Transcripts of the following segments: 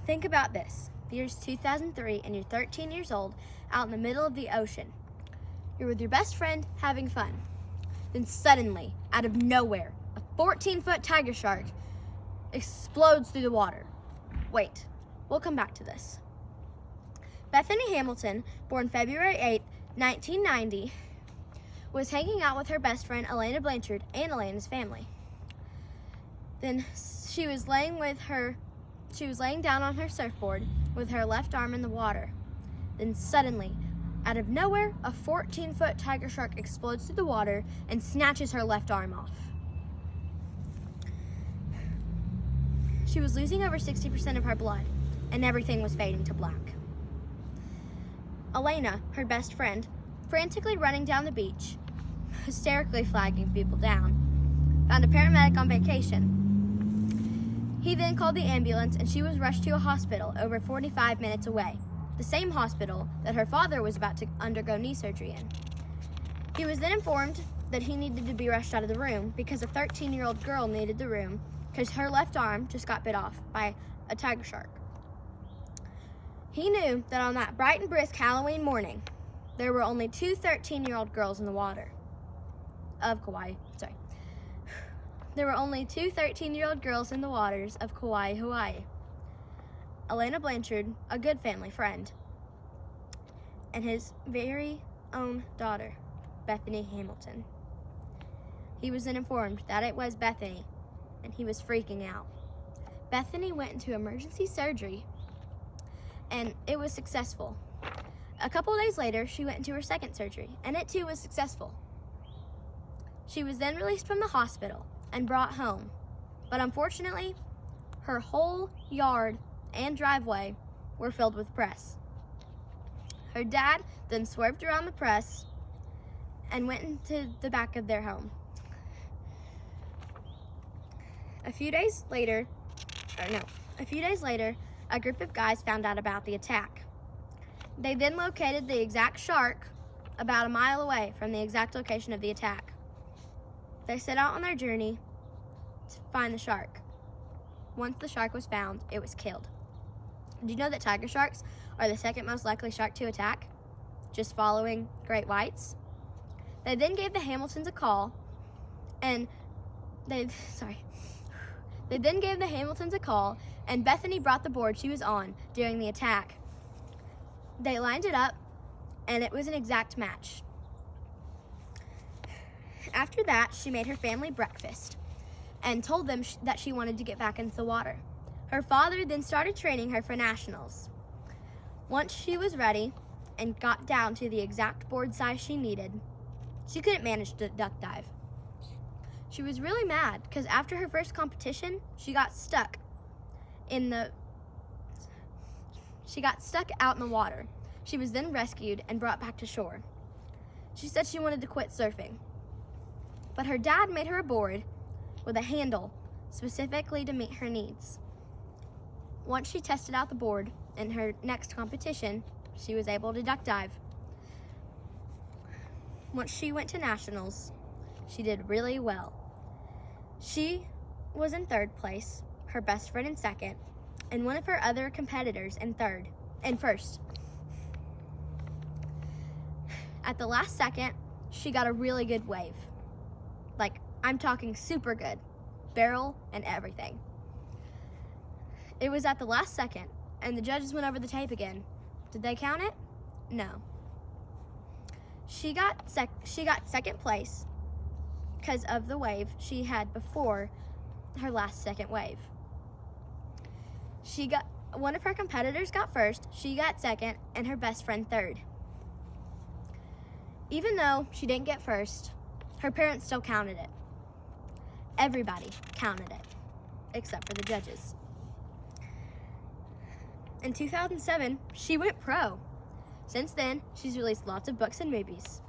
Think about this. The year's 2003 and you're 13 years old out in the middle of the ocean. You're with your best friend having fun. Then suddenly, out of nowhere, a 14-foot tiger shark explodes through the water. Wait, we'll come back to this. Bethany Hamilton, born February 8, 1990, was hanging out with her best friend Elena Blanchard and Elena's family. Then she was laying down on her surfboard with her left arm in the water. Then suddenly, out of nowhere, a 14-foot tiger shark explodes through the water and snatches her left arm off. She was losing over 60% of her blood, and everything was fading to black. Elena, her best friend, frantically running down the beach, hysterically flagging people down, found a paramedic on vacation. He then called the ambulance and she was rushed to a hospital over 45 minutes away, the same hospital that her father was about to undergo knee surgery in. He was then informed that he needed to be rushed out of the room because a 13-year-old girl needed the room because her left arm just got bit off by a tiger shark. He knew that on that bright and brisk Halloween morning, there were only two 13-year-old girls in the water of Kauai. There were only two 13-year-old girls in the waters of Kauai, Hawaii. Elena Blanchard, a good family friend, and his very own daughter, Bethany Hamilton. He was then informed that it was Bethany, and he was freaking out. Bethany went into emergency surgery, and it was successful. A couple days later, she went into her second surgery, and it too was successful. She was then released from the hospital and brought home, but unfortunately, her whole yard and driveway were filled with press. Her dad then swerved around the press and went into the back of their home. A few days later, a group of guys found out about the attack. They then located the exact shark about a mile away from the exact location of the attack. They set out on their journey to find the shark. Once the shark was found, it was killed. Did you know that tiger sharks are the second most likely shark to attack, just following great whites? They then gave the Hamiltons a call, and Bethany brought the board she was on during the attack. They lined it up, and it was an exact match. After that, she made her family breakfast and told them that she wanted to get back into the water. Her father then started training her for nationals. Once she was ready and got down to the exact board size she needed, she couldn't manage to duck dive. She was really mad because after her first competition, she got stuck out in the water. She was then rescued and brought back to shore. She said she wanted to quit surfing, but her dad made her a board with a handle specifically to meet her needs. Once she tested out the board in her next competition, she was able to duck dive. Once she went to nationals, she did really well. She was in third place, her best friend in second, and one of her other competitors in first. At the last second, she got a really good wave. Like, I'm talking super good. Barrel and everything. It was at the last second, and the judges went over the tape again. Did they count it? No. She got second place because of the wave she had before her last second wave. One of her competitors got first, she got second, and her best friend third. Even though she didn't get first, her parents still counted it. Everybody counted it, except for the judges. In 2007, she went pro. Since then, she's released lots of books and movies.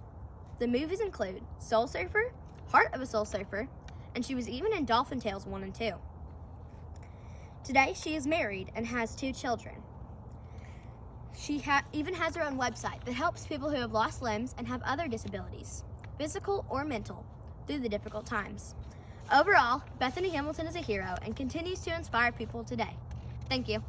The movies include Soul Surfer, Heart of a Soul Surfer, and she was even in Dolphin Tales 1 and 2. Today, she is married and has 2 children. She even has her own website that helps people who have lost limbs and have other disabilities, physical or mental, through the difficult times. Overall, Bethany Hamilton is a hero and continues to inspire people today. Thank you.